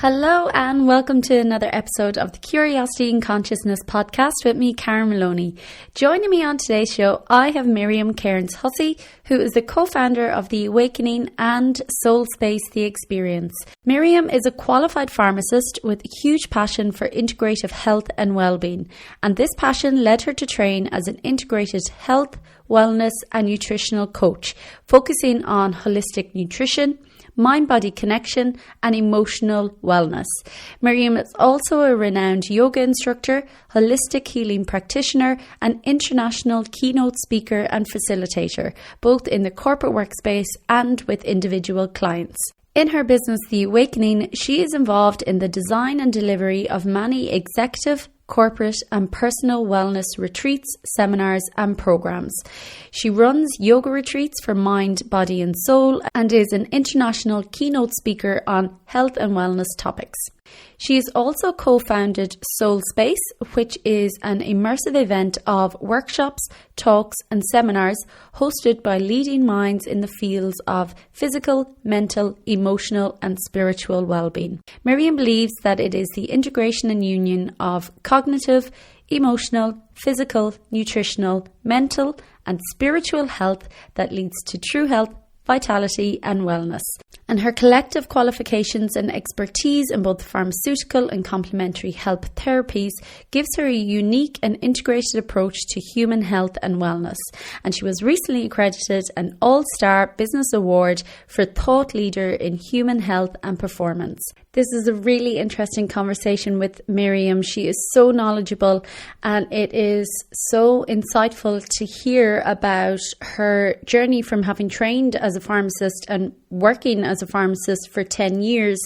Hello and welcome to another episode of the Curiosity and Consciousness podcast with me, Karen Maloney. Joining me on today's show, I have Miriam Kerins Hussey, who is the co-founder of The Awakening and Soul Space The Experience. Miriam is a qualified pharmacist with a huge passion for integrative health and well-being, and this passion led her to train as an integrated health, wellness and nutritional coach, focusing on holistic nutrition, mind-body connection and emotional wellness. Miriam is also a renowned yoga instructor, holistic healing practitioner and international keynote speaker and facilitator, both in the corporate workspace and with individual clients. In her business, The Awakening, she is involved in the design and delivery of many executive, corporate and personal wellness retreats, seminars and programs. She runs yoga retreats for mind, body and soul and is an international keynote speaker on health and wellness topics. She has also co-founded Soul Space, which is an immersive event of workshops, talks and seminars hosted by leading minds in the fields of physical, mental, emotional and spiritual well-being. Miriam believes that it is the integration and union of cognitive, emotional, physical, nutritional, mental and spiritual health that leads to true health, vitality and wellness. And her collective qualifications and expertise in both pharmaceutical and complementary health therapies gives her a unique and integrated approach to human health and wellness. And she was recently accredited an All-Star Business Award for Thought Leader in Human Health and Performance. This is a really interesting conversation with Miriam. She is so knowledgeable and it is so insightful to hear about her journey from having trained as a pharmacist and working as a pharmacist for 10 years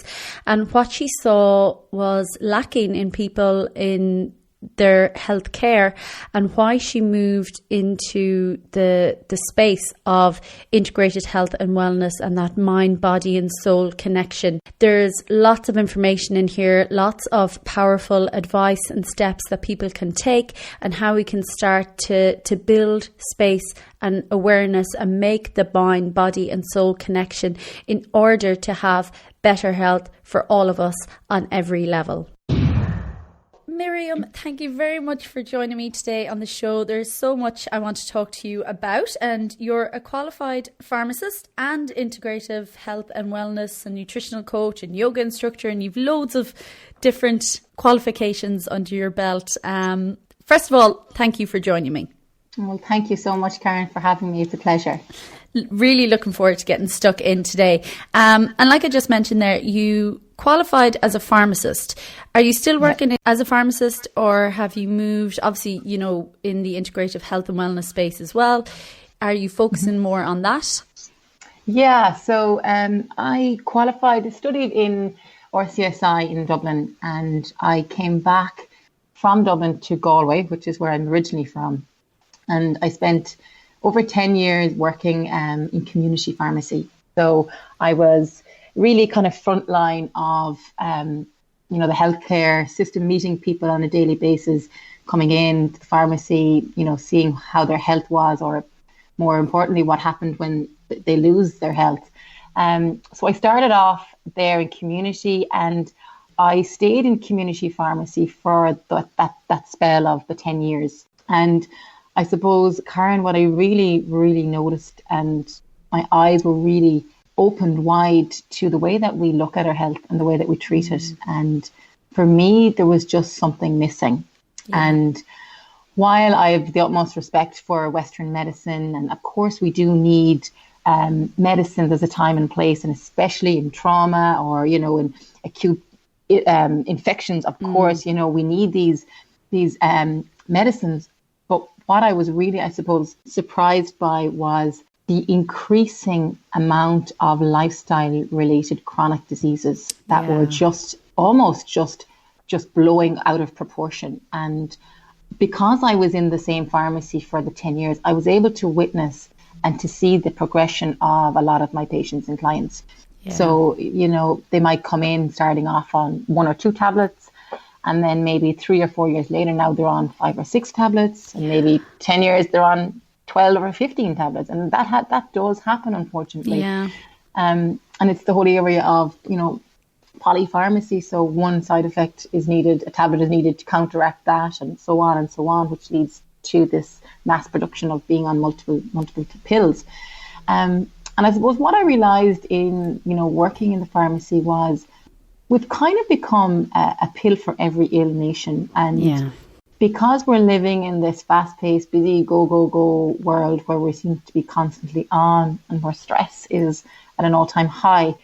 and what she saw was lacking in people in their health care and why she moved into the space of integrated health and wellness and that mind, body and soul connection. There's lots of information in here, lots of powerful advice and steps that people can take and how we can start to build space and awareness and make the mind, body and soul connection in order to have better health for all of us on every level. Miriam, thank you very much for joining me today on the show. There's so much I want to talk to you about, and you're a qualified pharmacist and integrative health and wellness and nutritional coach and yoga instructor, and you've loads of different qualifications under your belt. First of all, thank you for joining me. Well, thank you so much, Karen, for having me. It's a pleasure. Really looking forward to getting stuck in today. And like I just mentioned there, you qualified as a pharmacist. Are you still working as a pharmacist or have you moved, obviously, you know, in the integrative health and wellness space as well? Are you focusing more on that? Yeah, so I qualified, studied in RCSI in Dublin, and I came back from Dublin to Galway, which is where I'm originally from. And I spent over 10 years working in community pharmacy. So I was really kind of frontline of, the healthcare system, meeting people on a daily basis, coming in to the pharmacy, seeing how their health was, or more importantly, what happened when they lose their health. So I started off there in community and I stayed in community pharmacy for that spell of the 10 years. And I suppose, Karen, what I really, really noticed, and my eyes were really opened wide to the way that we look at our health and the way that we treat it. And for me, there was just something missing. Yeah. And while I have the utmost respect for Western medicine, and of course we do need medicine, there's a time and place, and especially in trauma or, in acute infections, of course, we need these medicines. But what I was really, I suppose, surprised by was the increasing amount of lifestyle related chronic diseases that were just blowing out of proportion. And because I was in the same pharmacy for the 10 years, I was able to witness and to see the progression of a lot of my patients and clients. Yeah. So, they might come in starting off on 1 or 2 tablets, and then maybe 3 or 4 years later, now they're on 5 or 6 tablets, and maybe 10 years they're on 12 or 15 tablets. And that does happen, unfortunately. Yeah. And it's the whole area of, polypharmacy. So one side effect is needed, a tablet is needed to counteract that, and so on, which leads to this mass production of being on multiple pills. And I suppose what I realized in, working in the pharmacy was we've kind of become a pill for every ill nation. And because we're living in this fast-paced, busy, go world where we seem to be constantly on and where stress is at an all-time high,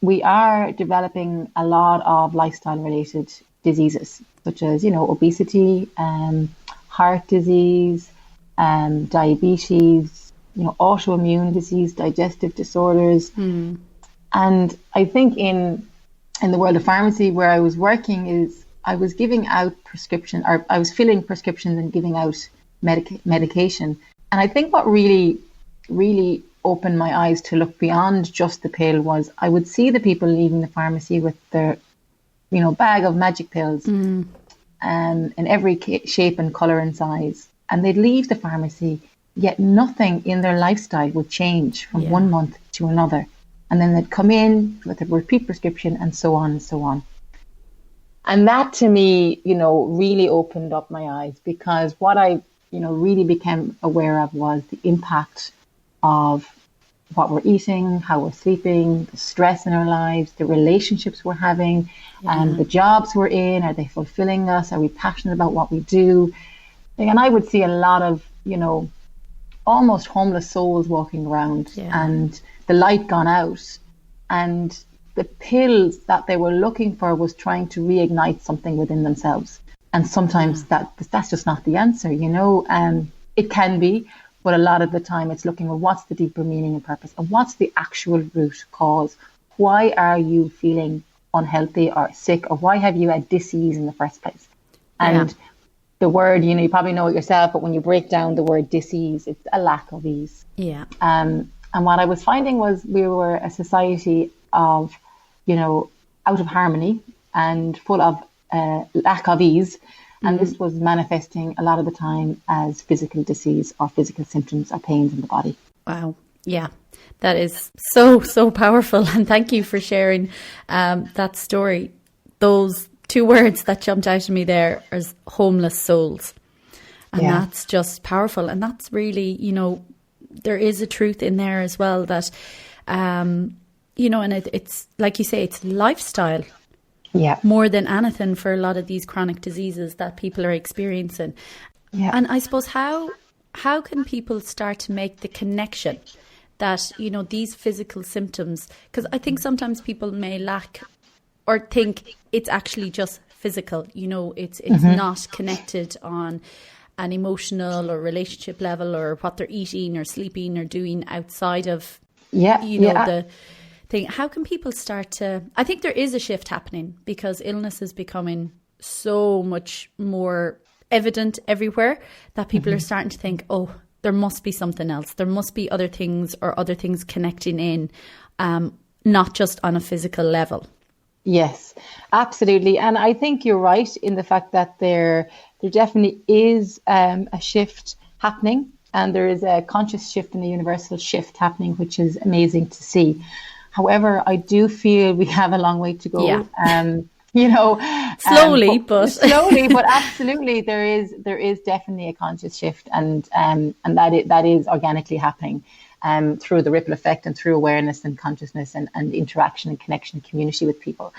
we are developing a lot of lifestyle-related diseases, such as, obesity, heart disease, diabetes, autoimmune disease, digestive disorders. And I think in the world of pharmacy where I was working is I was giving out prescription, or I was filling prescriptions and giving out medication. And I think what really, really opened my eyes to look beyond just the pill was I would see the people leaving the pharmacy with their, bag of magic pills in every shape and colour and size. And they'd leave the pharmacy, yet nothing in their lifestyle would change from 1 month to another. And then they'd come in with a repeat prescription and so on and so on. And that to me, really opened up my eyes, because what I, really became aware of was the impact of what we're eating, how we're sleeping, the stress in our lives, the relationships we're having, and the jobs we're in. Are they fulfilling us? Are we passionate about what we do? And I would see a lot of, almost homeless souls walking around, and the light gone out, and the pills that they were looking for was trying to reignite something within themselves. And sometimes that's just not the answer, it can be, but a lot of the time it's looking at what's the deeper meaning and purpose, and what's the actual root cause. Why are you feeling unhealthy or sick, or why have you had disease in the first place? And the word, you probably know it yourself, but when you break down the word disease, it's a lack of ease. And what I was finding was we were a society of, out of harmony and full of lack of ease. And this was manifesting a lot of the time as physical disease or physical symptoms or pains in the body. Wow. Yeah, that is so, so powerful. And thank you for sharing that story. Those two words that jumped out at me there is homeless souls. And that's just powerful. And that's really, there is a truth in there as well that, and it's like you say, it's lifestyle. More than anything for a lot of these chronic diseases that people are experiencing. And I suppose how can people start to make the connection that, these physical symptoms, because I think sometimes people may lack or think it's actually just physical, it's not connected on an emotional or relationship level, or what they're eating or sleeping or doing outside of, the thing. How can people start to, I think there is a shift happening because illness is becoming so much more evident everywhere that people are starting to think, oh, there must be something else. There must be other things or other things connecting in, not just on a physical level. Yes, absolutely. And I think you're right in the fact that there definitely is a shift happening, and there is a conscious shift and a universal shift happening, which is amazing to see. However, I do feel we have a long way to go. Slowly, but absolutely, there is definitely a conscious shift, and that is organically happening through the ripple effect and through awareness and consciousness and interaction and connection and community with people.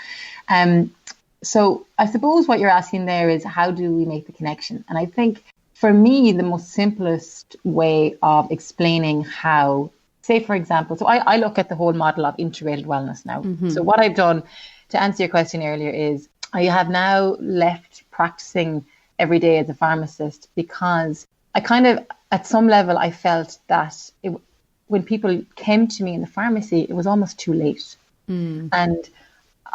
So I suppose what you're asking there is, how do we make the connection? And I think for me, the most simplest way of explaining how, say, for example, so I look at the whole model of integrated wellness now. So what I've done, to answer your question earlier, is I have now left practicing every day as a pharmacist, because I kind of, at some level, I felt that when people came to me in the pharmacy, it was almost too late. And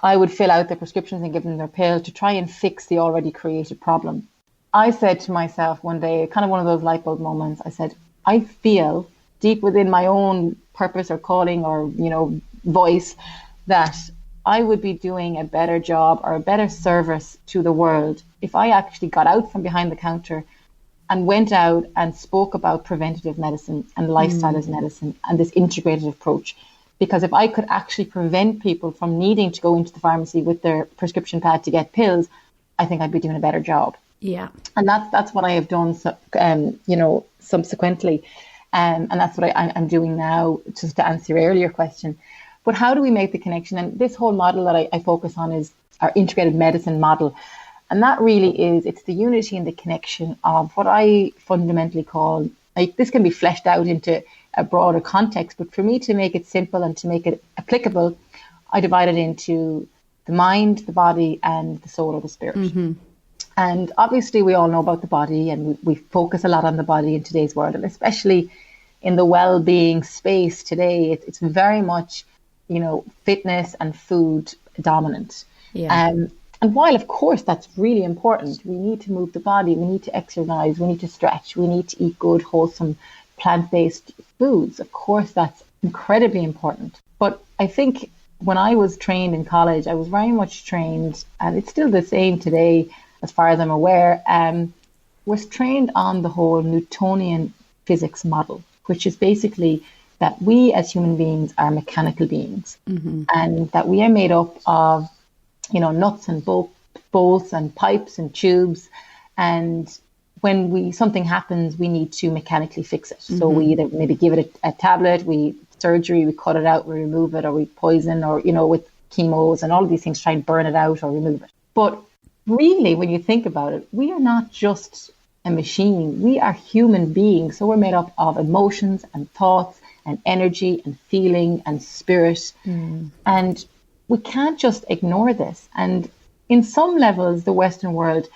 I would fill out their prescriptions and give them their pill to try and fix the already created problem. I said to myself one day, kind of one of those light bulb moments, I said, I feel deep within my own purpose or calling or, voice, that I would be doing a better job or a better service to the world if I actually got out from behind the counter and went out and spoke about preventative medicine and lifestyle as medicine and this integrated approach. Because if I could actually prevent people from needing to go into the pharmacy with their prescription pad to get pills, I think I'd be doing a better job. Yeah. And that's what I have done, subsequently. And that's what I'm doing now, just to answer your earlier question. But how do we make the connection? And this whole model that I focus on is our integrated medicine model. And that really it's the unity and the connection of what I fundamentally call, like, this can be fleshed out into a broader context, but for me to make it simple and to make it applicable, I divide it into the mind, the body, and the soul or the spirit. Mm-hmm. And obviously we all know about the body, and we focus a lot on the body in today's world, and especially in the well-being space today, it's very much, fitness and food dominant. Yeah. And while, of course, that's really important, we need to move the body, we need to exercise, we need to stretch, we need to eat good, wholesome, plant-based foods. Of course, that's incredibly important. But I think when I was trained in college, I was very much trained, and it's still the same today, as far as I'm aware, was trained on the whole Newtonian physics model, which is basically that we as human beings are mechanical beings, mm-hmm. and that we are made up of, nuts and bolts and pipes and tubes. And when something happens, we need to mechanically fix it. Mm-hmm. So we either maybe give it a tablet, surgery, we cut it out, we remove it, or we poison, or, with chemos and all of these things, try and burn it out or remove it. But really, when you think about it, we are not just a machine. We are human beings. So we're made up of emotions and thoughts and energy and feeling and spirit. Mm. And we can't just ignore this. And in some levels, the Western world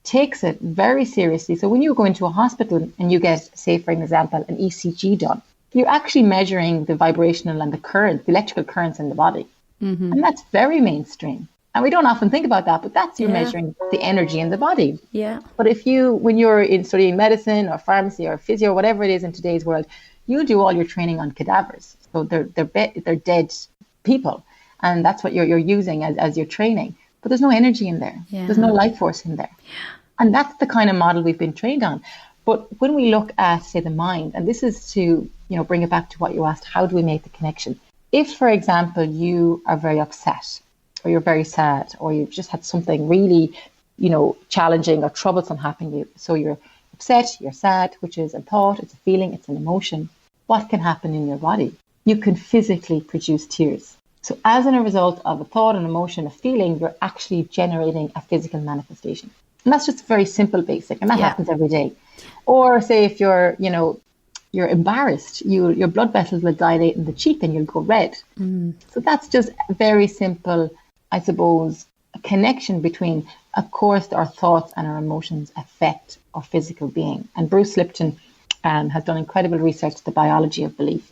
takes it very seriously. So when you go into a hospital and you get, say, for example, an ECG done, you're actually measuring the vibrational and the electrical currents in the body. Mm-hmm. And that's very mainstream. And we don't often think about that, but that's you're measuring the energy in the body. Yeah. But when you're studying medicine or pharmacy or physio or whatever it is in today's world, you do all your training on cadavers. So they're dead people. And that's what you're using as your training. But there's no energy in there. Yeah. There's no life force in there. Yeah. And that's the kind of model we've been trained on. But when we look at, say, the mind, and this is to, bring it back to what you asked, how do we make the connection? If, for example, you are very upset, or you're very sad, or you've just had something really, challenging or troublesome happen to you. So you're upset, you're sad, which is a thought, it's a feeling, it's an emotion. What can happen in your body? You can physically produce tears. So as a result of a thought, an emotion, a feeling, you're actually generating a physical manifestation. And that's just very simple, basic, and that happens every day. Or say if you're embarrassed, your blood vessels will dilate in the cheek and you'll go red. Mm. So that's just a very simple, I suppose, a connection between, of course, our thoughts and our emotions affect our physical being. And Bruce Lipton has done incredible research to the biology of belief.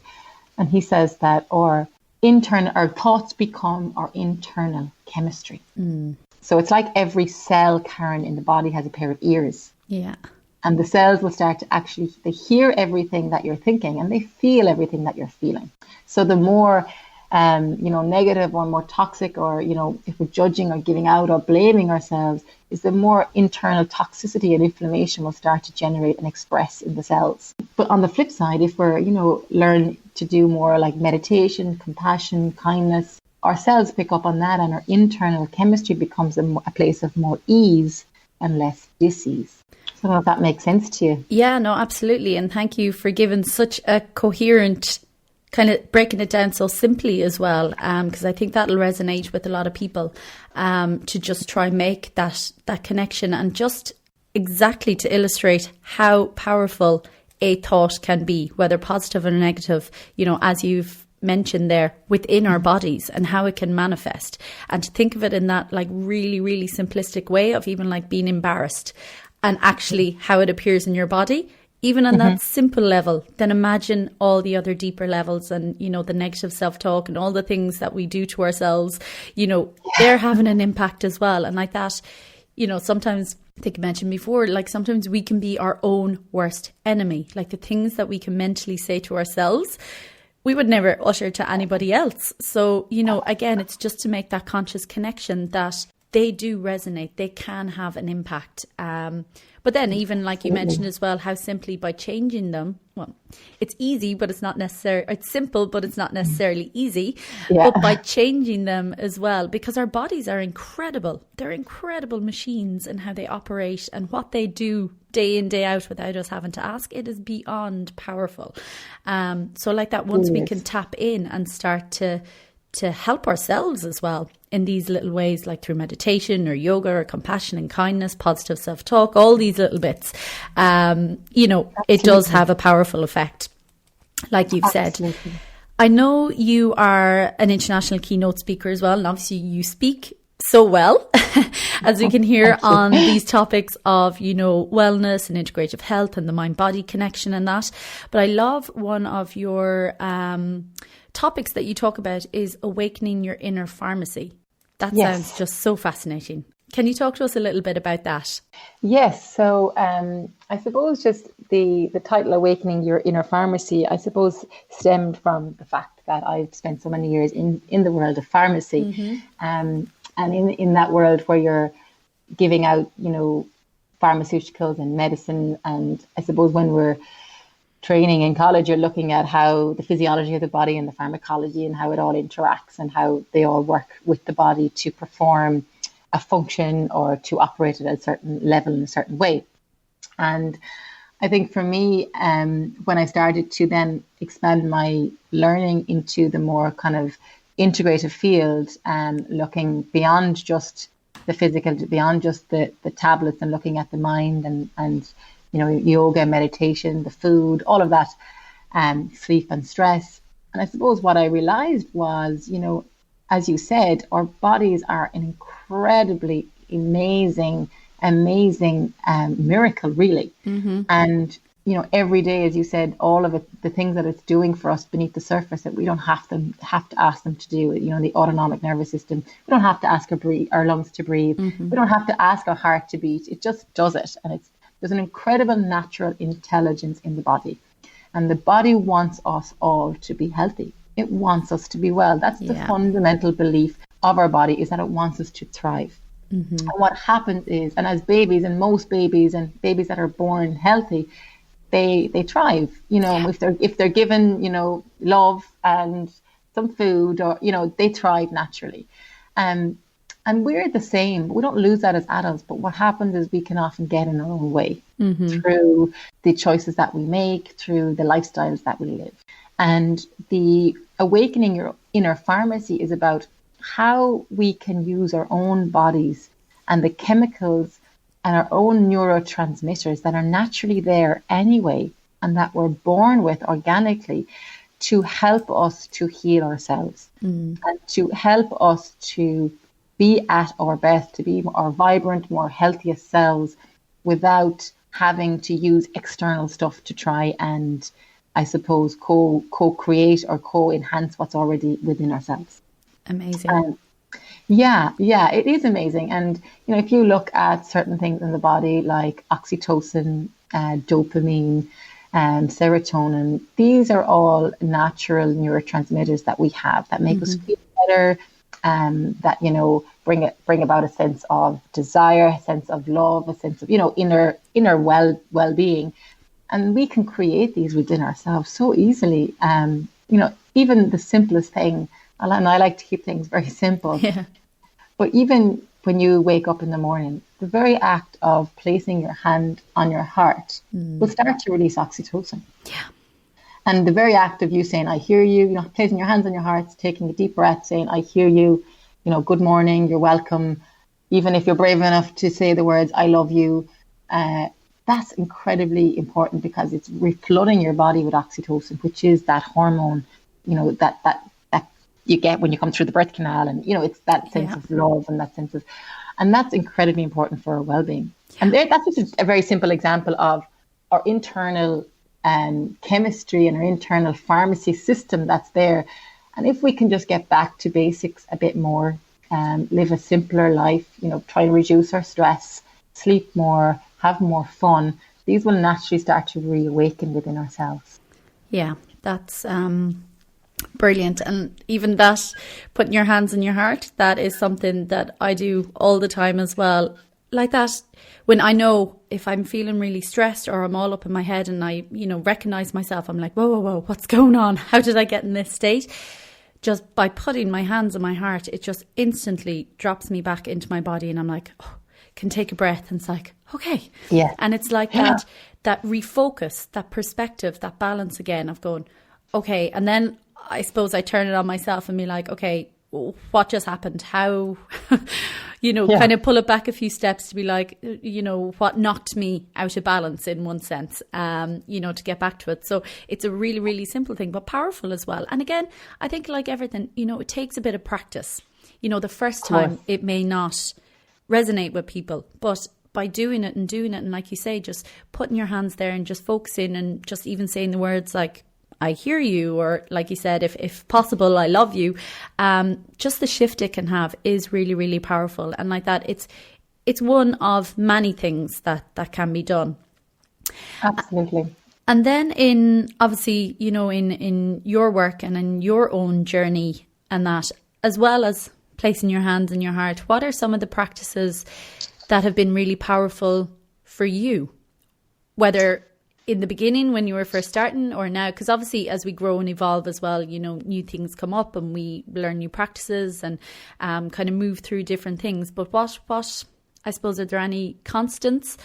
And he says that our thoughts become our internal chemistry. Mm. So it's like every cell, Karen, in the body has a pair of ears. Yeah. And the cells will start to they hear everything that you're thinking and they feel everything that you're feeling. So the more, negative or more toxic, or, if we're judging or giving out or blaming ourselves, is the more internal toxicity and inflammation will start to generate and express in the cells. But on the flip side, if we're, learn to do more like meditation, compassion, kindness, our cells pick up on that and our internal chemistry becomes a place of more ease and less dis-ease. I don't know if that makes sense to you. Yeah, no, absolutely. And thank you for giving such a coherent, kind of breaking it down so simply as well, because I think that'll resonate with a lot of people, to just try and make that connection, and just exactly to illustrate how powerful a thought can be, whether positive or negative, as you've mentioned there, within our bodies, and how it can manifest. And to think of it in that like really, really simplistic way of even like being embarrassed, and actually how it appears in your body, even on that simple level, then imagine all the other deeper levels and, the negative self-talk and all the things that we do to ourselves, they're having an impact as well. And like that, sometimes, I think I mentioned before, like sometimes we can be our own worst enemy, like the things that we can mentally say to ourselves, we would never utter to anybody else. So, again, it's just to make that conscious connection that they do resonate. They can have an impact. But then even like you mentioned as well, how simply by changing them, well, it's easy, but it's not necessary. It's simple, but it's not necessarily easy. Yeah. But by changing them as well, because our bodies are incredible. They're incredible machines and how they operate and what they do day in, day out without us having to ask. It is beyond powerful. So like that, once we can tap in and start to help ourselves as well in these little ways, like through meditation or yoga or compassion and kindness, positive self-talk, all these little bits, it does have a powerful effect, like you've said. I know you are an international keynote speaker as well, and obviously you speak so well, as we can hear on these topics of, wellness and integrative health and the mind-body connection and that. But I love one of your topics that you talk about is awakening your inner pharmacy. That sounds just so fascinating. Can you talk to us a little bit about that? Yes. So I suppose just the title Awakening Your Inner Pharmacy, I suppose, stemmed from the fact that I've spent so many years in the world of pharmacy. And in that world where you're giving out, pharmaceuticals and medicine. And I suppose when we're training in college, you're looking at how the physiology of the body and the pharmacology and how it all interacts and how they all work with the body to perform a function or to operate at a certain level in a certain way. And I think for me, when I started to then expand my learning into the more kind of integrative field, looking beyond just the physical, beyond just the tablets, and looking at the mind and yoga, meditation, the food, all of that, sleep and stress. And I suppose what I realized was, as you said, our bodies are an incredibly amazing miracle, really. And every day, as you said, all of it, the things that it's doing for us beneath the surface that we don't have to ask them to do. The autonomic nervous system, we don't have to ask our lungs to breathe. We don't have to ask our heart to beat. It just does it. And there's an incredible natural intelligence in the body. And the body wants us all to be healthy. It wants us to be well. That's the fundamental belief of our body, is that it wants us to thrive. And what happens is, and as babies, and most babies and babies that are born healthy, they thrive. If they're given, love and some food, or, they thrive naturally. And we're the same. We don't lose that as adults, but what happens is we can often get in our own way through the choices that we make, through the lifestyles that we live. And the awakening your inner pharmacy is about how we can use our own bodies and the chemicals and our own neurotransmitters that are naturally there anyway, and that we're born with organically, to help us to heal ourselves and to help us to be at our best, to be our vibrant, more healthiest selves, without having to use external stuff to try and, I suppose, co-create or co-enhance what's already within ourselves. Amazing. It is amazing. And, if you look at certain things in the body like oxytocin, dopamine, serotonin, these are all natural neurotransmitters that we have that make us feel better, that, bring about a sense of desire, a sense of love, a sense of, inner well-being. And we can create these within ourselves so easily. Even the simplest thing, and I like to keep things very simple. Yeah. But even when you wake up in the morning, the very act of placing your hand on your heart will start to release oxytocin. Yeah. And the very act of you saying, I hear you, placing your hands on your heart, taking a deep breath, saying, I hear you, good morning, you're welcome. Even if you're brave enough to say the words, I love you, that's incredibly important, because it's reflooding your body with oxytocin, which is that hormone, that you get when you come through the birth canal. And, it's that sense of love and that sense of, and that's incredibly important for our well-being. Yeah. And that's just a very simple example of our internal chemistry and our internal pharmacy system that's there. And if we can just get back to basics a bit more, live a simpler life, try and reduce our stress, sleep more, have more fun, these will naturally start to reawaken within ourselves. Yeah, that's Brilliant. And even that, putting your hands on your heart, that is something that I do all the time as well. Like that, when I know if I'm feeling really stressed or I'm all up in my head and I, recognize myself, I'm like, whoa, what's going on? How did I get in this state? Just by putting my hands on my heart, it just instantly drops me back into my body, and I'm like, can take a breath, and it's like, okay. Yeah. And it's like that refocus, that perspective, that balance again of going, okay. And then I suppose I turn it on myself and be like, okay, what just happened? How, kind of pull it back a few steps to be like, what knocked me out of balance in one sense, to get back to it. So it's a really, really simple thing, but powerful as well. And again, I think like everything, it takes a bit of practice. The first time it may not resonate with people, but by doing it, and like you say, just putting your hands there and just focusing and just even saying the words like, I hear you, or like you said, if possible, I love you. Just the shift it can have is really, really powerful. And like that, it's one of many things that can be done. Absolutely. And then in your work and in your own journey and that, as well as placing your hands in your heart, what are some of the practices that have been really powerful for you? Whether in the beginning when you were first starting or now, because obviously as we grow and evolve as well, new things come up and we learn new practices and kind of move through different things. But what I suppose, are there any constants,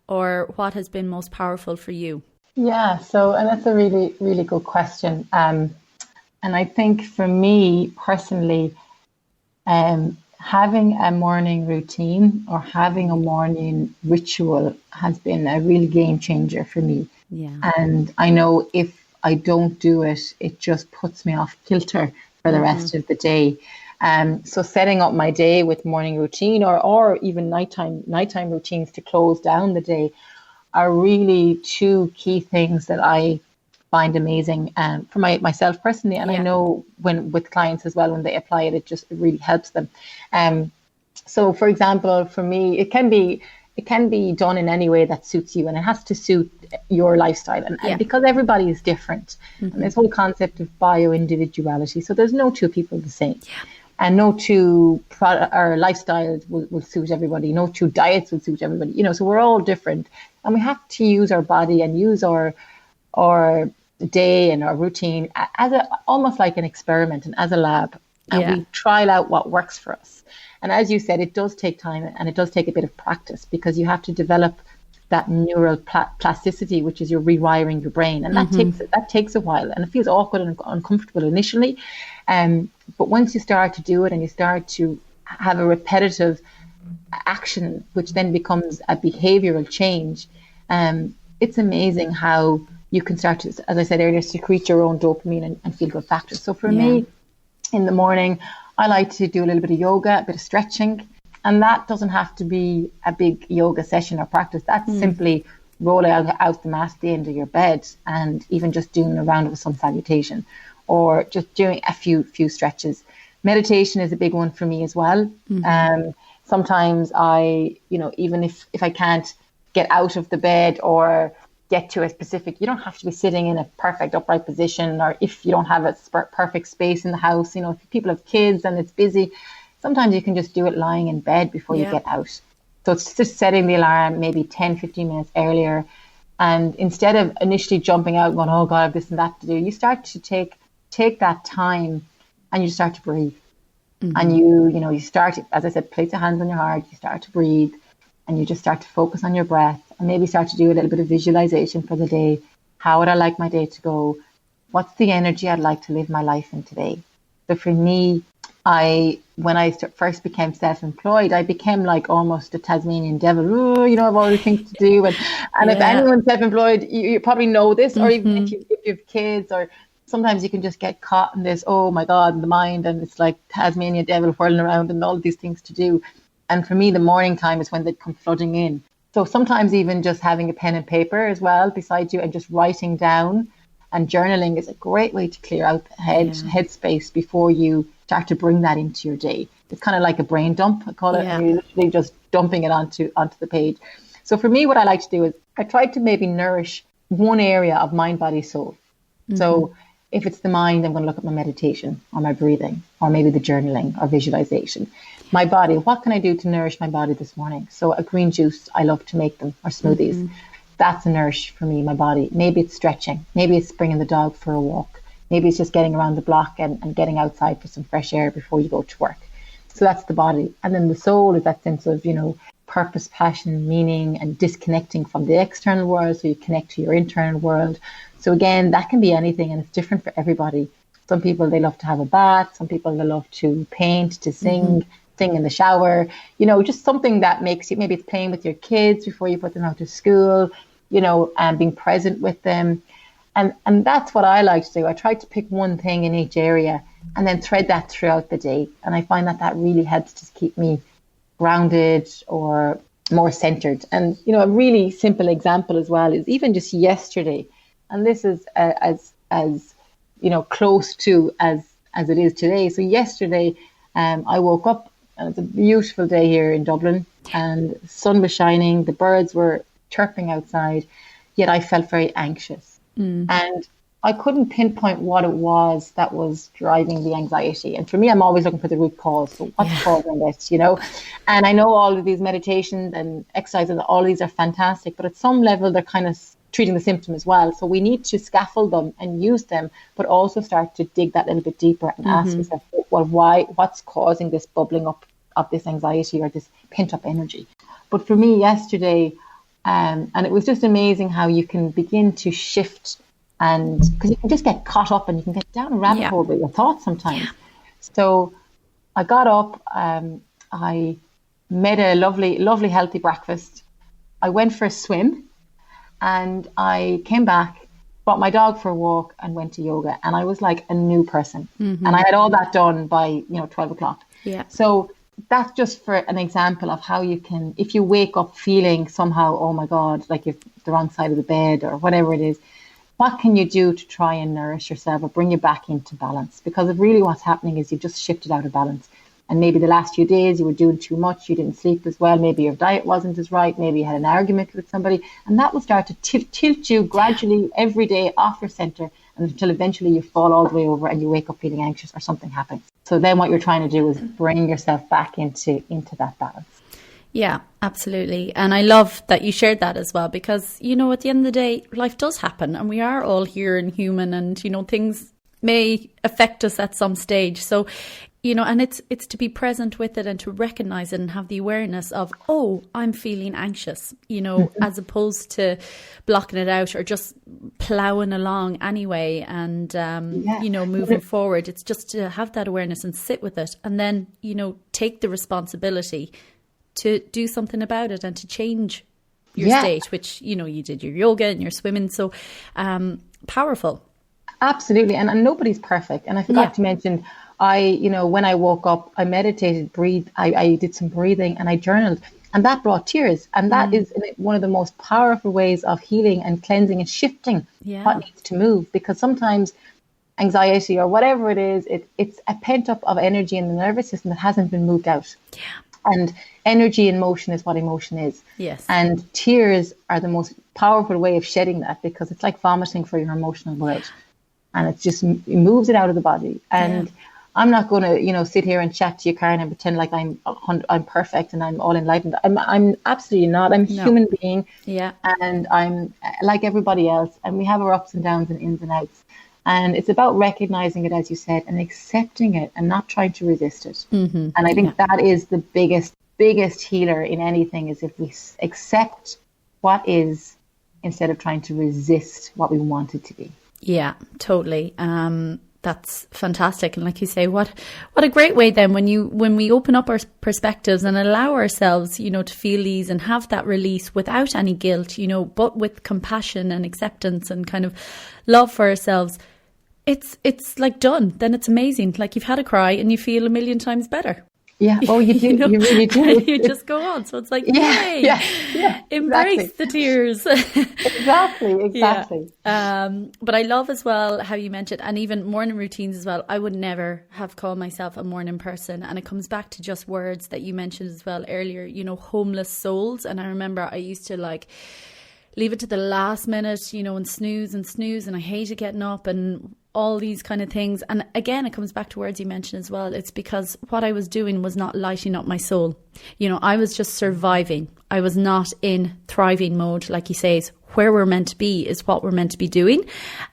or what has been most powerful for you? Yeah, and that's a really, really good question. And I think for me personally, having a morning routine or having a morning ritual has been a real game changer for me. Yeah. And I know if I don't do it, it just puts me off kilter for the rest of the day. So setting up my day with morning routine or even nighttime routines to close down the day are really two key things that I find amazing for myself personally. And I know with clients as well, when they apply it, it really helps them. So for example, for me, it can be done in any way that suits you, and it has to suit your lifestyle. And because everybody is different, and this whole concept of bio-individuality. So there's no two people the same. Yeah. And no two lifestyles will suit everybody. No two diets will suit everybody. So we're all different, and we have to use our body and use our day and our routine as almost like an experiment and as a lab, and we trial out what works for us. And as you said, it does take time and it does take a bit of practice, because you have to develop that neural plasticity, which is you're rewiring your brain, and that takes a while, and it feels awkward and uncomfortable initially. But once you start to do it and you start to have a repetitive action, which then becomes a behavioral change, it's amazing how you can start to, as I said earlier, secrete your own dopamine and feel good factors. So for me, in the morning, I like to do a little bit of yoga, a bit of stretching. And that doesn't have to be a big yoga session or practice. That's simply rolling out the mat at the end of your bed, and even just doing a round of a sun salutation, or just doing a few stretches. Meditation is a big one for me as well. Sometimes I, even if I can't get out of the bed or get to a specific, you don't have to be sitting in a perfect upright position, or if you don't have a perfect space in the house, if people have kids and it's busy, sometimes you can just do it lying in bed before you get out. So it's just setting the alarm maybe 10, 15 minutes earlier. And instead of initially jumping out and going, oh God, I have this and that to do, you start to take that time and you start to breathe. And you start, as I said, place your hands on your heart, you start to breathe, and you just start to focus on your breath, and maybe start to do a little bit of visualization for the day. How would I like my day to go? What's the energy I'd like to live my life in today? So for me, when I first became self-employed, I became like almost a Tasmanian devil. I have all the things to do. And if anyone's self-employed, you probably know this, or even if you have kids, or sometimes you can just get caught in this, oh my God, in the mind, and it's like Tasmanian devil whirling around and all of these things to do. And for me, the morning time is when they come flooding in. So sometimes even just having a pen and paper as well beside you and just writing down and journaling is a great way to clear out the headspace before you start to bring that into your day. It's kind of like a brain dump, I call it. And you're literally just dumping it onto the page. So for me, what I like to do is I try to maybe nourish one area of mind, body, soul. So If it's the mind, I'm going to look at my meditation or my breathing or maybe the journaling or visualization. My body, what can I do to nourish my body this morning? So a green juice, I love to make them, or smoothies. Mm-hmm. That's a nourish for me, my body. Maybe it's stretching. Maybe it's bringing the dog for a walk. Maybe it's just getting around the block and getting outside for some fresh air before you go to work. So that's the body. And then the soul is that sense of, purpose, passion, meaning, and disconnecting from the external world so you connect to your internal world. So again, that can be anything, and it's different for everybody. Some people, they love to have a bath. Some people, they love to paint, to sing, sing in the shower. Just something that makes you, maybe it's playing with your kids before you put them out to school, and being present with them. And that's what I like to do. I try to pick one thing in each area and then thread that throughout the day. And I find that really helps to keep me grounded or more centered. And, a really simple example as well is even just yesterday. And this is as close to as it is today. So yesterday, I woke up, and it's a beautiful day here in Dublin, and the sun was shining, the birds were chirping outside, yet I felt very anxious. And I couldn't pinpoint what it was that was driving the anxiety. And for me, I'm always looking for the root cause. So what's causing this, And I know all of these meditations and exercises, all of these are fantastic, but at some level, they're kind of treating the symptom as well. So we need to scaffold them and use them, but also start to dig that little bit deeper and ask yourself, well, what's causing this bubbling up of this anxiety or this pent up energy? But for me yesterday, and it was just amazing how you can begin to shift, and because you can just get caught up and you can get down a rabbit hole with your thoughts sometimes. Yeah. So I got up, I made a lovely, healthy breakfast. I went for a swim, and I came back, brought my dog for a walk, and went to yoga. And I was like a new person. And I had all that done by 12 o'clock. Yeah. So that's just for an example of how you can, if you wake up feeling somehow, oh my God, like you're the wrong side of the bed or whatever it is, what can you do to try and nourish yourself or bring you back into balance? Because really what's happening is you've just shifted out of balance. And maybe the last few days you were doing too much, you didn't sleep as well, maybe your diet wasn't as right, maybe you had an argument with somebody, and that will start to tilt you gradually every day off your center until eventually you fall all the way over and you wake up feeling anxious or something happens. So then what you're trying to do is bring yourself back into that balance. Yeah, absolutely. And I love that you shared that as well, because, at the end of the day, life does happen and we are all here and human, and, things may affect us at some stage. So, and it's to be present with it and to recognize it and have the awareness of, oh, I'm feeling anxious, as opposed to blocking it out or just plowing along anyway and, moving forward. It's just to have that awareness and sit with it and then, take the responsibility to do something about it and to change your state, which, you did your yoga and your swimming. So powerful. Absolutely. And nobody's perfect. And I forgot to mention, when I woke up, I meditated, I did some breathing and I journaled, and that brought tears. And that is one of the most powerful ways of healing and cleansing and shifting what needs to move. Because sometimes anxiety or whatever it is, it's a pent up of energy in the nervous system that hasn't been moved out. Yeah. And energy in motion is what emotion is. Yes. And tears are the most powerful way of shedding that, because it's like vomiting for your emotional world. And it moves it out of the body. And I'm not going to, sit here and chat to you, Karen, and pretend like I'm perfect and I'm all enlightened. I'm absolutely not. I'm a human being. Yeah. And I'm like everybody else. And we have our ups and downs and ins and outs. And it's about recognizing it, as you said, and accepting it and not trying to resist it. And I think that is the biggest healer in anything, is if we accept what is instead of trying to resist what we want it to be. Yeah, totally. That's fantastic. And like you say, what a great way then when we open up our perspectives and allow ourselves, to feel these and have that release without any guilt, but with compassion and acceptance and kind of love for ourselves. It's like done. Then it's amazing. Like you've had a cry and you feel a million times better. Yeah. Oh, you do. You really do. You just go on. So it's like, yay. Yeah. Embrace the tears. Exactly. Yeah. But I love as well how you mentioned, and even morning routines as well. I would never have called myself a morning person. And it comes back to just words that you mentioned as well earlier, homeless souls. And I remember I used to leave it to the last minute, you know, and snooze. And I hated getting up and all these kind of things. And again, it comes back to words you mentioned as well. It's because what I was doing was not lighting up my soul. You know, I was just surviving. I was not in thriving mode, like you say. Where we're meant to be is what we're meant to be doing.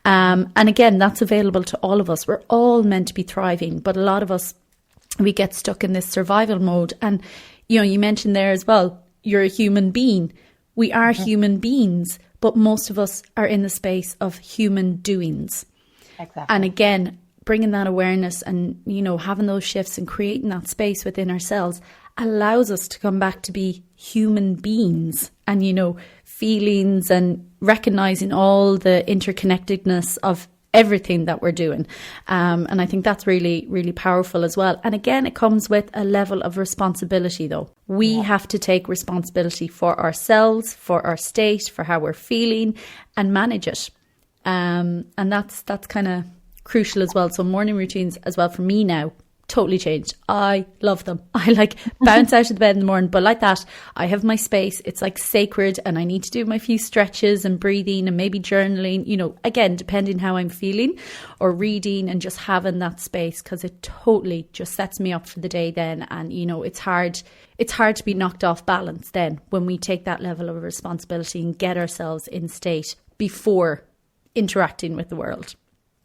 And again, that's available to all of us. We're all meant to be thriving. But a lot of us, we get stuck in this survival mode. And, you know, you mentioned there as well, you're a human being. We are human beings, but most of us are in the space of human doings. Exactly. And again, bringing that awareness and, you know, having those shifts and creating that space within ourselves allows us to come back to be human beings and, you know, feelings and recognizing all the interconnectedness of everything that we're doing. And I think that's really, really powerful as well. And again, it comes with a level of responsibility though. We have to take responsibility for ourselves, for our state, for how we're feeling and manage it. And that's kind of crucial as well. So morning routines as well for me now totally changed. I love them. I like bounce out of the bed in the morning, but like that, I have my space. It's like sacred and I need to do my few stretches and breathing and maybe journaling, you know, again, depending how I'm feeling, or reading and just having that space, because it totally just sets me up for the day then. And, you know, it's hard to be knocked off balance then when we take that level of responsibility and get ourselves in state before interacting with the world.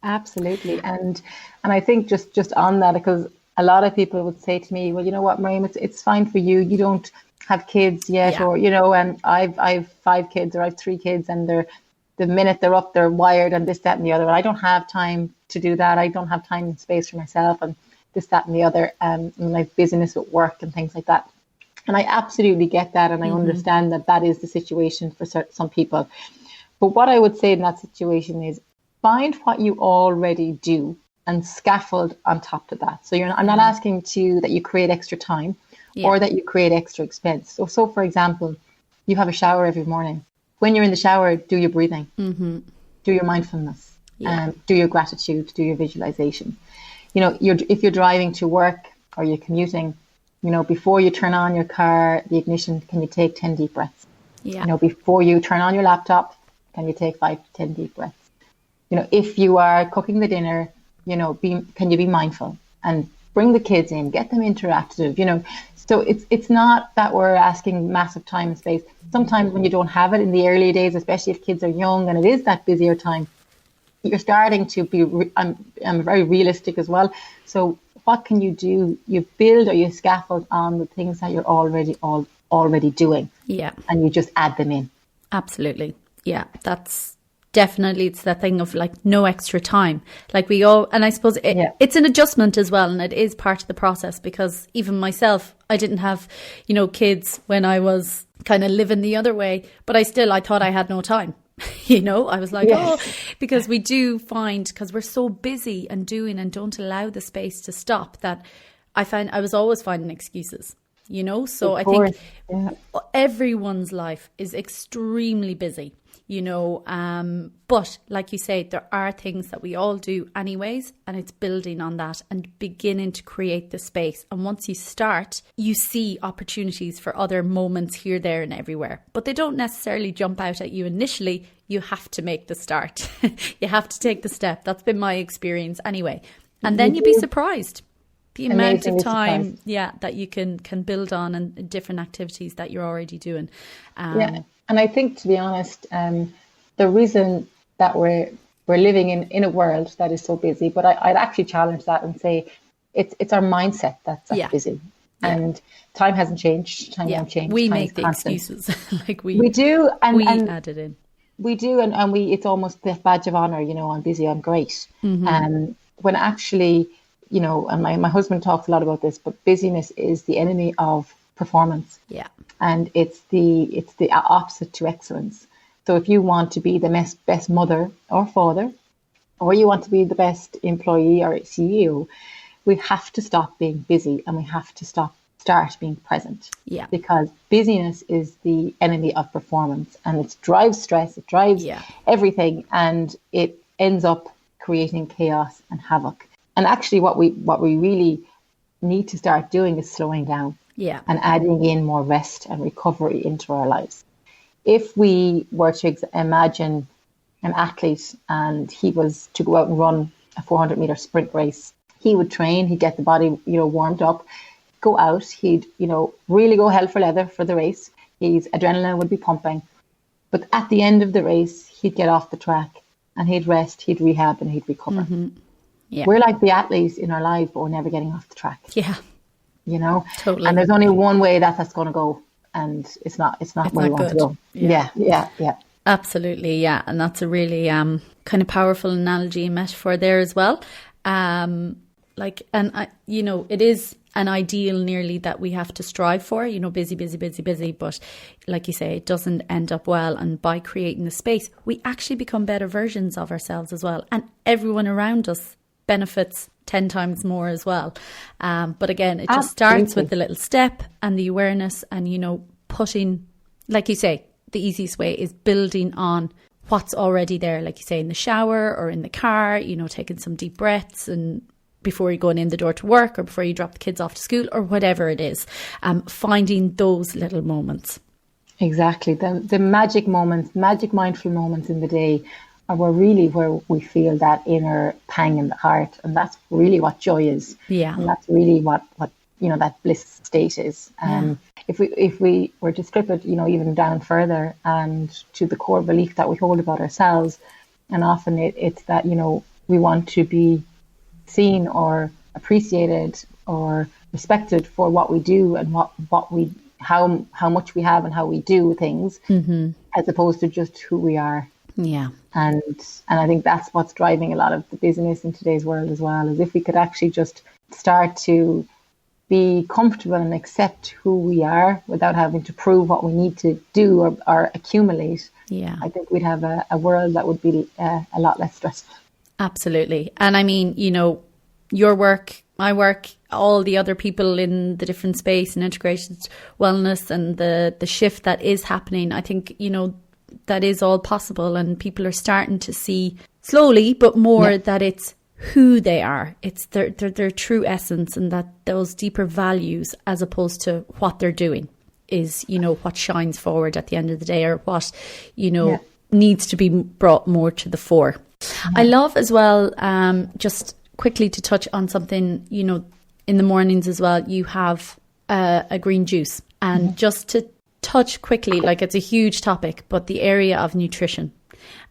Absolutely. And I think just on that, because a lot of people would say to me, well, you know what, Miriam, it's fine for you. You don't have kids yet, or, you know, and I've 5 kids or I've 3 kids and the minute they're up, they're wired and this, that and the other. And I don't have time to do that. I don't have time and space for myself and this, that and the other. And my busyness at work and things like that. And I absolutely get that. And I understand that is the situation for some people. But what I would say in that situation is, find what you already do and scaffold on top of that. So I'm not asking that you create extra time or that you create extra expense. So for example, you have a shower every morning. When you're in the shower, do your breathing, do your mindfulness, do your gratitude, do your visualization. You know, if you're driving to work or you're commuting, you know, before you turn on your car, the ignition, can you take 10 deep breaths? Yeah. You know, before you turn on your laptop, can you take 5 to 10 deep breaths? You know, if you are cooking the dinner, you know, can you be mindful and bring the kids in, get them interactive, you know. So it's not that we're asking massive time and space. Sometimes when you don't have it in the early days, especially if kids are young and it is that busier time, you're starting to be, I'm very realistic as well. So what can you do? You build or you scaffold on the things that you're already doing. Yeah. And you just add them in. Absolutely. Yeah, that's definitely, it's that thing of like no extra time. Like we all, and I suppose it's an adjustment as well. And it is part of the process, because even myself, I didn't have, you know, kids when I was kind of living the other way, but I thought I had no time. You know, I was like, because we do find, because we're so busy and doing and don't allow the space to stop, that I was always finding excuses, you know. So I think everyone's life is extremely busy, you know, but like you say, there are things that we all do anyways, and it's building on that and beginning to create the space. And once you start, you see opportunities for other moments here, there and everywhere, but they don't necessarily jump out at you initially. You have to make the start. You have to take the step. That's been my experience anyway. And then you'd be surprised the amount of time that you can build on, and different activities that you're already doing. And I think, to be honest, the reason that we're living in a world that is so busy, but I'd actually challenge that and say it's our mindset that's busy. And time hasn't changed. Time won't change. We make the excuses. Like we do, and we add it in. We do, and we, it's almost the badge of honor, you know, I'm busy, I'm great. When actually, you know, and my husband talks a lot about this, but busyness is the enemy of performance. Yeah. And it's the opposite to excellence. So if you want to be the best mother or father, or you want to be the best employee or CEO, we have to stop being busy, and we have to start being present. Yeah. Because busyness is the enemy of performance, and it drives stress, it drives everything, and it ends up creating chaos and havoc. And actually what we really need to start doing is slowing down. Yeah. And adding in more rest and recovery into our lives. if we were to imagine an athlete and he was to go out and run a 400-meter sprint race, he would train, he'd get the body, warmed up, go out, he'd, really go hell for leather for the race. His adrenaline would be pumping. But at the end of the race, he'd get off the track and he'd rest, he'd rehab, and he'd recover. Mm-hmm. Yeah. We're like the athletes in our lives, but we're never getting off the track. Yeah. Totally. And there's only one way that's going to go, and it's not where you want to go. Yeah. Absolutely, yeah. And that's a really kind of powerful analogy and metaphor there as well. It is an ideal nearly that we have to strive for, busy, but like you say, it doesn't end up well. And by creating the space, we actually become better versions of ourselves as well. And everyone around us benefits 10 times more as well. But again, it just starts with the little step and the awareness and, putting, like you say, the easiest way is building on what's already there, like you say, in the shower or in the car, taking some deep breaths and before you're going in the door to work or before you drop the kids off to school or whatever it is, finding those little moments. Exactly. The magic moments, magic mindful moments in the day are where we feel that inner pang in the heart. And that's really what joy is. Yeah. And that's really what that bliss state is. If we were to strip it, even down further and to the core belief that we hold about ourselves, and often it's that, we want to be seen or appreciated or respected for what we do and how much we have and how we do things, mm-hmm. as opposed to just who we are. Yeah. And I think that's what's driving a lot of the business in today's world as well, is if we could actually just start to be comfortable and accept who we are without having to prove what we need to do or accumulate. Yeah. I think we'd have a world that would be a lot less stressful. Absolutely. And I mean, your work, my work, all the other people in the different space and integrated wellness and the shift that is happening, I think, that is all possible, and people are starting to see slowly, but more that it's who they are. It's their true essence, and that those deeper values as opposed to what they're doing is, what shines forward at the end of the day, or what, needs to be brought more to the fore. I love as well, just quickly to touch on something, in the mornings as well, you have a green juice, and just to touch quickly, like it's a huge topic, but the area of nutrition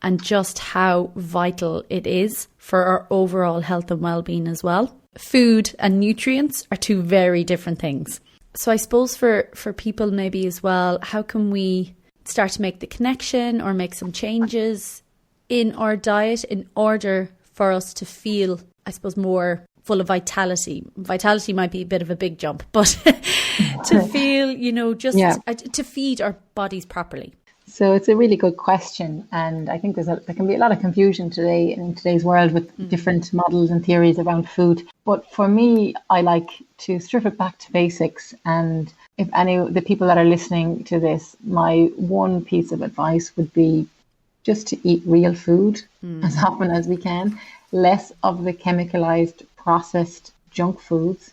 and just how vital it is for our overall health and well-being as well. Food and nutrients are two very different things. So I suppose for people maybe as well, how can we start to make the connection or make some changes in our diet in order for us to feel, I suppose, more full of vitality? Vitality might be a bit of a big jump, but to feel, to feed our bodies properly. So it's a really good question. And I think there can be a lot of confusion today in today's world with different models and theories around food. But for me, I like to strip it back to basics. And if any of the people that are listening to this, my one piece of advice would be just to eat real food as often as we can, less of the chemicalized, processed junk foods,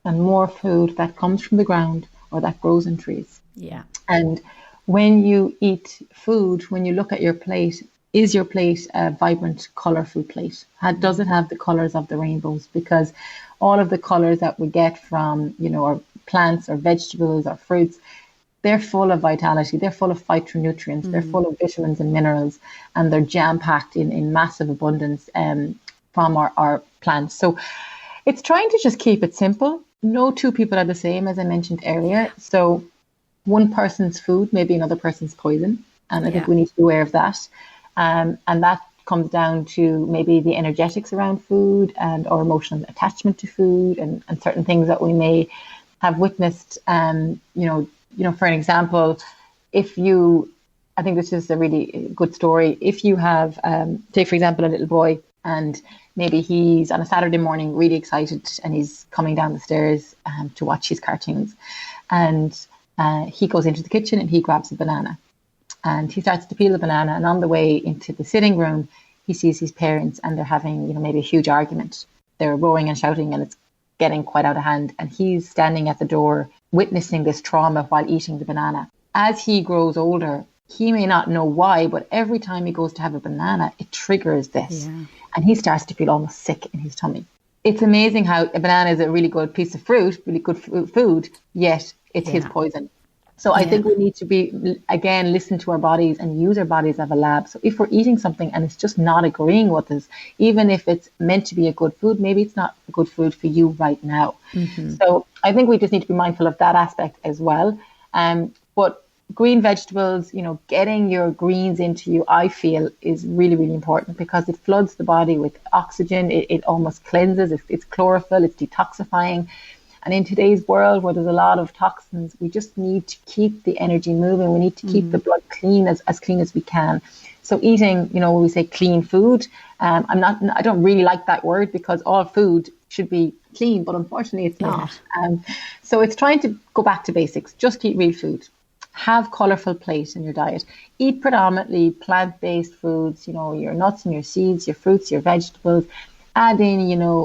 and more food that comes from the ground or that grows in trees. Yeah. And when you eat food, when you look at your plate, is your plate a vibrant, colourful plate? Does it have the colours of the rainbows? Because all of the colours that we get from, our plants or vegetables or fruits, they're full of vitality, they're full of phytonutrients, they're full of vitamins and minerals, and they're jam-packed in massive abundance from our plants. So it's trying to just keep it simple. No two people are the same, as I mentioned earlier. So one person's food may be another person's poison. And I think we need to be aware of that. And that comes down to maybe the energetics around food and our emotional attachment to food and certain things that we may have witnessed. For an example, I think this is a really good story. If you have, take for example, a little boy, and maybe he's on a Saturday morning really excited and he's coming down the stairs to watch his cartoons. And he goes into the kitchen and he grabs a banana. And he starts to peel the banana. And on the way into the sitting room, he sees his parents and they're having, maybe a huge argument. They're roaring and shouting and it's getting quite out of hand. And he's standing at the door witnessing this trauma while eating the banana. As he grows older, he may not know why, but every time he goes to have a banana, it triggers this. Yeah. And he starts to feel almost sick in his tummy. It's amazing how a banana is a really good piece of fruit, really good food, yet it's his poison. So I think we need to listen to our bodies and use our bodies as a lab. So if we're eating something and it's just not agreeing with us, even if it's meant to be a good food, maybe it's not a good food for you right now. Mm-hmm. So I think we just need to be mindful of that aspect as well. But green vegetables, getting your greens into you, I feel is really, really important because it floods the body with oxygen. It almost cleanses. It's chlorophyll. It's detoxifying. And in today's world where there's a lot of toxins, we just need to keep the energy moving. We need to keep the blood clean, as clean as we can. So eating, when we say clean food, I don't really like that word because all food should be clean, but unfortunately it's not. So it's trying to go back to basics. Just eat real food. Have colourful plate in your diet. Eat predominantly plant-based foods, your nuts and your seeds, your fruits, your vegetables. Add in,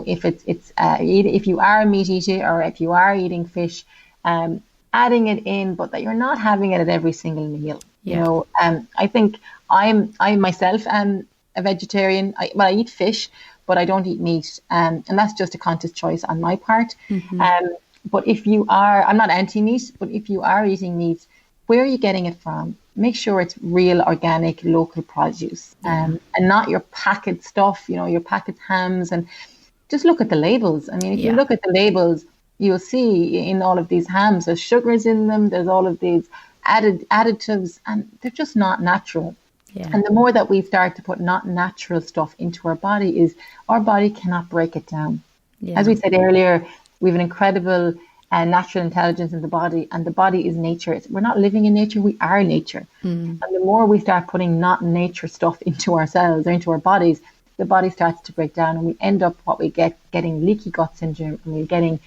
if you are a meat eater or if you are eating fish, adding it in, but that you're not having it at every single meal. Yeah. I think I myself am a vegetarian. I eat fish, but I don't eat meat, and that's just a conscious choice on my part. Mm-hmm. But if you are, I'm not anti-meat, but if you are eating meat, where are you getting it from? Make sure it's real, organic, local produce, and not your packet stuff, your packet hams, and just look at the labels. I mean, if you look at the labels, you'll see in all of these hams, there's sugars in them, there's all of these additives, and they're just not natural. Yeah. And the more that we start to put not natural stuff into our body, our body cannot break it down. Yeah. As we said earlier, we have an incredible natural intelligence in the body, and the body is nature. We're not living in nature, we are nature. And the more we start putting not nature stuff into ourselves or into our bodies, the body starts to break down, and we end up getting leaky gut syndrome, and we're getting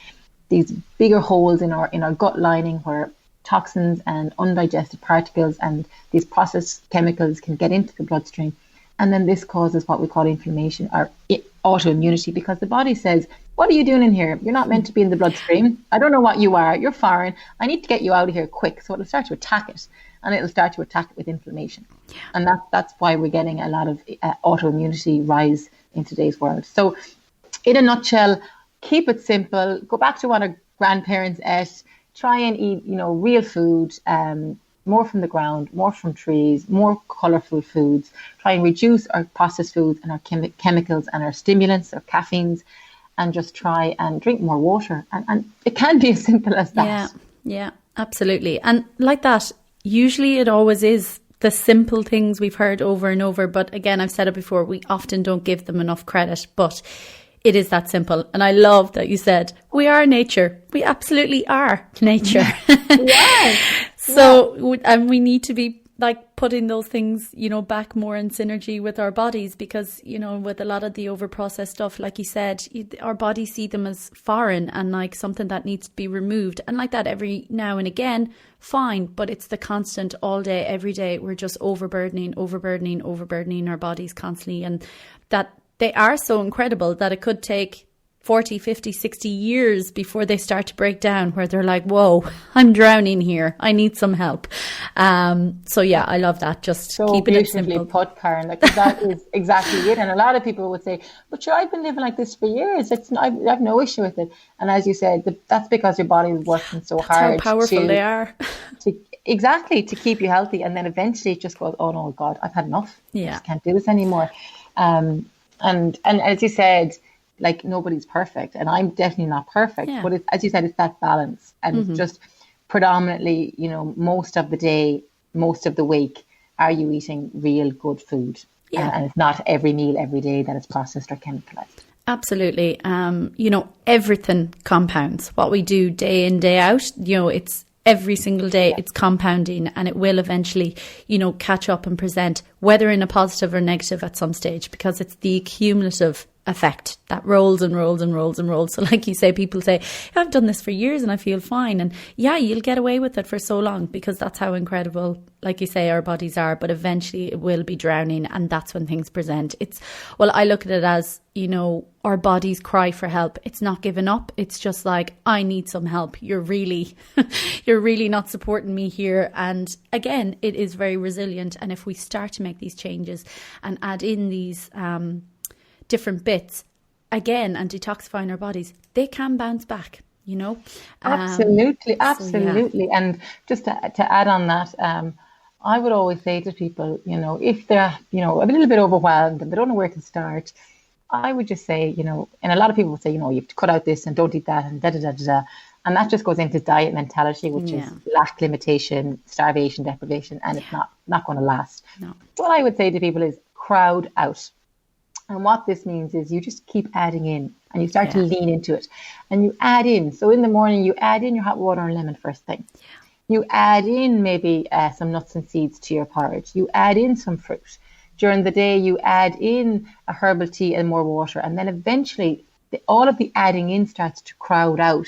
these bigger holes in our gut lining where toxins and undigested particles and these processed chemicals can get into the bloodstream. And then this causes what we call inflammation or autoimmunity, because the body says, what are you doing in here? You're not meant to be in the bloodstream. I don't know what you are. You're foreign. I need to get you out of here quick. So it'll start to attack it, and it'll start to attack it with inflammation. Yeah. And that's why we're getting a lot of autoimmunity rise in today's world. So in a nutshell, keep it simple. Go back to what our grandparents ate. Try and eat, real food, more from the ground, more from trees, more colourful foods. Try and reduce our processed foods and our chemicals and our stimulants, our caffeines, and just try and drink more water. And it can be as simple as that. Yeah, absolutely. And like that, usually it always is the simple things we've heard over and over. But again, I've said it before, we often don't give them enough credit. But it is that simple. And I love that you said, we are nature. We absolutely are nature. Yeah. So, and we need to be like putting those things, back more in synergy with our bodies, because, with a lot of the overprocessed stuff, like you said, our bodies see them as foreign and like something that needs to be removed. And like that every now and again, fine. But it's the constant all day, every day. We're just overburdening our bodies constantly. And that they are so incredible that it could take 40, 50, 60 years before they start to break down, where they're like, whoa, I'm drowning here. I need some help. So yeah, I love that. Just so keeping it simple. Put, Karen. Like, that is exactly it. And a lot of people would say, but sure, I've been living like this for years. I have no issue with it. And as you said, that's because your body is working so hard. How powerful they are. to keep you healthy. And then eventually it just goes, oh no, God, I've had enough. Yeah. I just can't do this anymore. And as you said, like, nobody's perfect, and I'm definitely not perfect. Yeah. But as you said, it's that balance, and it's just predominantly, most of the day, most of the week, are you eating real good food? Yeah. And it's not every meal every day that is processed or chemicalized. Absolutely. Everything compounds. What we do day in, day out, it's every single day, it's compounding, and it will eventually, catch up and present, whether in a positive or negative at some stage, because it's the cumulative effect that rolls and rolls and rolls and rolls. So like you say, people say, I've done this for years and I feel fine. And yeah, you'll get away with it for so long because that's how incredible, like you say, our bodies are. But eventually it will be drowning, and that's when things present. I look at it as, our bodies cry for help. It's not giving up. It's just like, I need some help. You're really not supporting me here. And again, it is very resilient. And if we start to make these changes and add in these different bits again and detoxifying our bodies, they can bounce back, Absolutely. So, yeah. And just to add on that, I would always say to people, if they're, a little bit overwhelmed and they don't know where to start, I would just say, and a lot of people would say, you have to cut out this and don't eat that and da da da da da. And that just goes into diet mentality, which is lack, limitation, starvation, deprivation, and it's not going to last. No. So what I would say to people is crowd out. And what this means is you just keep adding in and you start to lean into it and you add in. So in the morning, you add in your hot water and lemon first thing. Yeah. You add in maybe some nuts and seeds to your porridge. You add in some fruit. During the day, you add in a herbal tea and more water. And then eventually all of the adding in starts to crowd out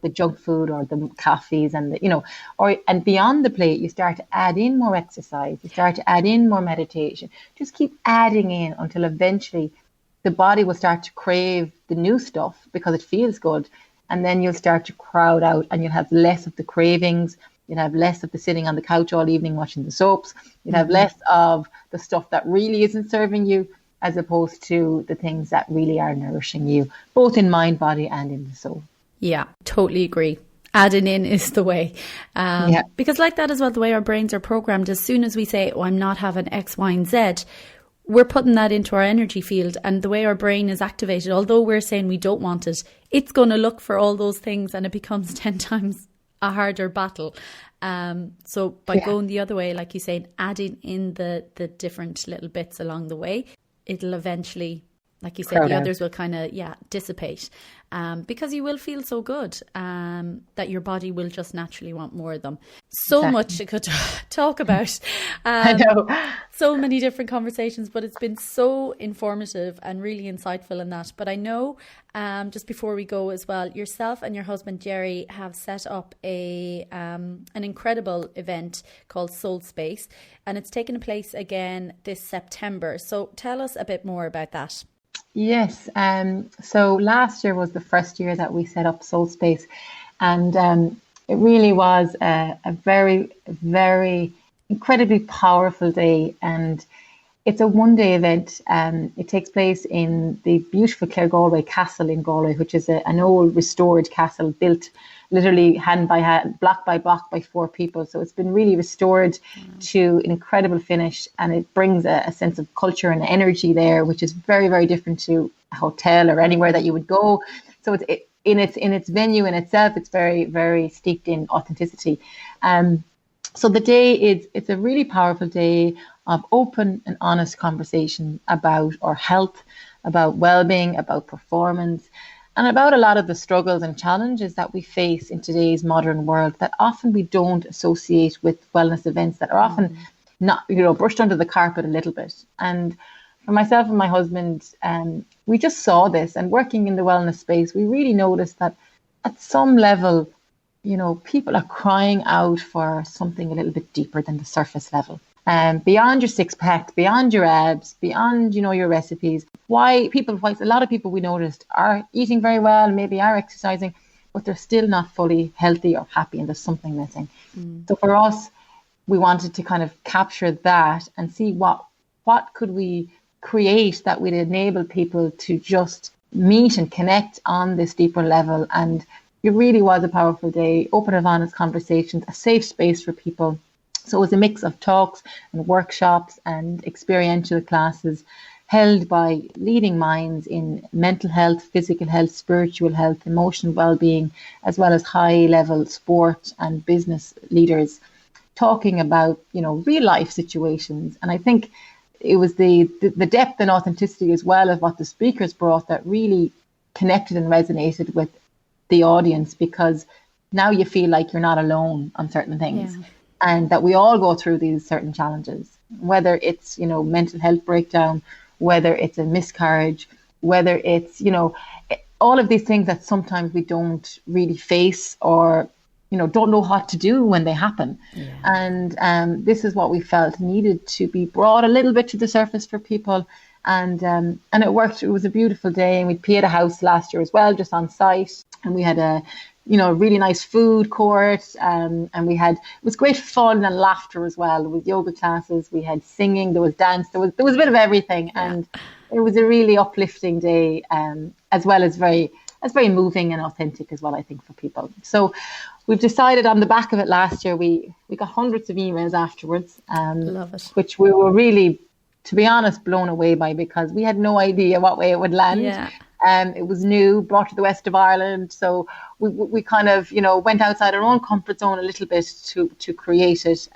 the junk food or the coffees and and beyond the plate, you start to add in more exercise. You start to add in more meditation. Just keep adding in until eventually the body will start to crave the new stuff because it feels good. And then you'll start to crowd out and you'll have less of the cravings. You'll have less of the sitting on the couch all evening watching the soaps. You'll have less of the stuff that really isn't serving you, as opposed to the things that really are nourishing you, both in mind, body, and in the soul. Yeah, totally agree. Adding in is the way. Because like that as well, the way our brains are programmed, as soon as we say, I'm not having X, Y, and Z, we're putting that into our energy field. And the way our brain is activated, although we're saying we don't want it, it's going to look for all those things and it becomes 10 times a harder battle. So by going the other way, like you say, adding in the different little bits along the way, it'll eventually, like you said, the others will kind of, dissipate. Because you will feel so good that your body will just naturally want more of them. So much I could talk about. I know. So many different conversations, but it's been so informative and really insightful in that. But I know, just before we go as well, yourself and your husband Jerry have set up an incredible event called Soul Space, and it's taking place again this September. So tell us a bit more about that. Yes. So last year was the first year that we set up Soul Space, and it really was a very, very incredibly powerful day. And it's a one-day event. It takes place in the beautiful Claregalway Castle in Galway, which is an old restored castle built literally hand by hand, block by block by 4 people. So it's been really restored to an incredible finish, and it brings a sense of culture and energy there, which is very, very different to a hotel or anywhere that you would go. So it's in its venue in itself, it's very, very steeped in authenticity. So the day it's a really powerful day of open and honest conversation about our health, about well-being, about performance, and about a lot of the struggles and challenges that we face in today's modern world that often we don't associate with wellness events, that are often not, brushed under the carpet a little bit. And for myself and my husband, we just saw this, and working in the wellness space, we really noticed that at some level, people are crying out for something a little bit deeper than the surface level. Beyond your six pack, beyond your abs, beyond, your recipes. A lot of people we noticed are eating very well, maybe are exercising, but they're still not fully healthy or happy, and there's something missing. So for us, we wanted to kind of capture that and see what could we create that would enable people to just meet and connect on this deeper level. And it really was a powerful day, open and honest conversations, a safe space for people. So it was a mix of talks and workshops and experiential classes held by leading minds in mental health, physical health, spiritual health, emotional well-being, as well as high-level sport and business leaders talking about, real life situations. And I think it was the depth and authenticity as well of what the speakers brought that really connected and resonated with the audience, because now you feel like you're not alone on certain things. Yeah. And that we all go through these certain challenges, whether it's, mental health breakdown, whether it's a miscarriage, whether it's, all of these things that sometimes we don't really face or, don't know what to do when they happen. Yeah. And this is what we felt needed to be brought a little bit to the surface for people. And it worked. It was a beautiful day, and we paid a house last year as well, just on site. And we had a really nice food court. And it was great fun and laughter as well. There was yoga classes, we had singing, there was dance, there was a bit of everything. Yeah. And it was a really uplifting day, as well as very moving and authentic as well, I think, for people. So we've decided on the back of it last year, we got hundreds of emails afterwards, Love it. which we were really, to be honest, blown away by, because we had no idea what way it would land. Yeah. It was new, brought to the west of Ireland. So we kind of, went outside our own comfort zone a little bit to create it.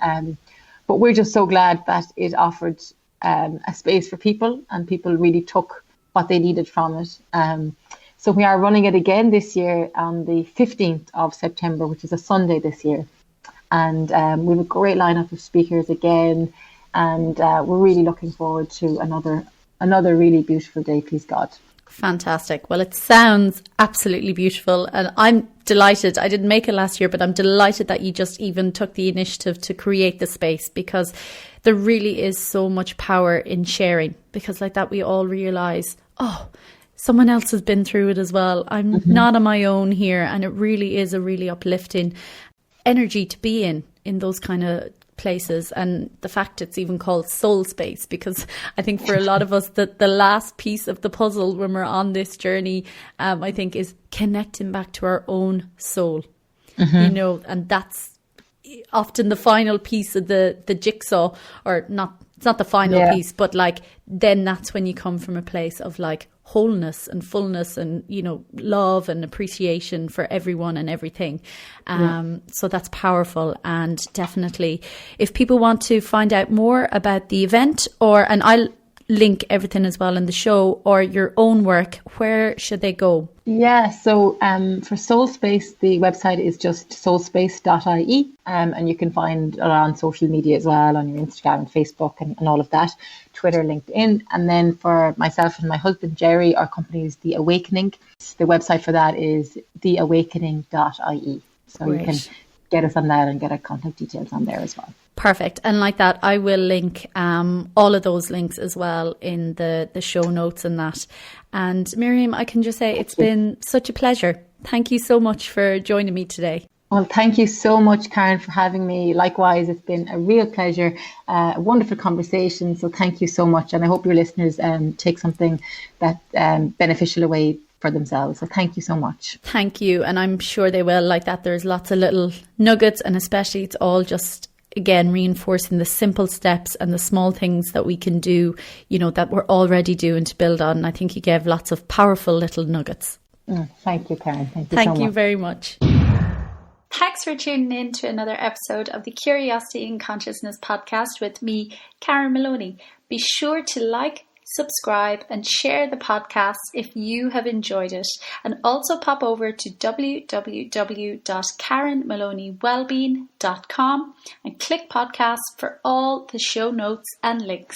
But we're just so glad that it offered a space for people, and people really took what they needed from it. So we are running it again this year on the 15th of September, which is a Sunday this year. And we have a great lineup of speakers again. And we're really looking forward to another really beautiful day, please God. Fantastic. Well, it sounds absolutely beautiful, and I'm delighted. I didn't make it last year, but I'm delighted that you just even took the initiative to create the space, because there really is so much power in sharing, because like that we all realise, someone else has been through it as well. I'm not on my own here, and it really is a really uplifting energy to be in those kind of places. And the fact it's even called soul space, because I think for a lot of us that the last piece of the puzzle when we're on this journey, I think, is connecting back to our own soul, and that's often the final piece of the jigsaw, or not. It's not the final piece, but like then that's when you come from a place of like wholeness and fullness and, love and appreciation for everyone and everything. So that's powerful. And definitely if people want to find out more about the event, and I'll link everything as well in the show, or your own work, where should they go? Yeah, so for Soul Space, the website is just soulspace.ie, and you can find it on social media as well, on your Instagram and Facebook and all of that, Twitter, LinkedIn. And then for myself and my husband, Jerry, our company is The Awakening. The website for that is theawakening.ie. So Great. You can get us on that and get our contact details on there as well. Perfect. And like that, I will link all of those links as well in the show notes and that. And Miriam, I can just say it's been such a pleasure. Thank you so much for joining me today. Well, thank you so much, Karen, for having me. Likewise, it's been a real pleasure, a wonderful conversation. So thank you so much. And I hope your listeners take something that beneficial away for themselves. So thank you so much. Thank you. And I'm sure they will. Like that, there's lots of little nuggets, and especially it's all just, again, reinforcing the simple steps and the small things that we can do, that we're already doing to build on. I think you gave lots of powerful little nuggets. Thank you, Karen. Thank you so much. Thank you very much. Thanks for tuning in to another episode of the Curiosity and Consciousness podcast with me, Karen Maloney. Be sure to like, subscribe and share the podcast if you have enjoyed it, and also pop over to www.karenmaloneywellbeing.com and click podcasts for all the show notes and links.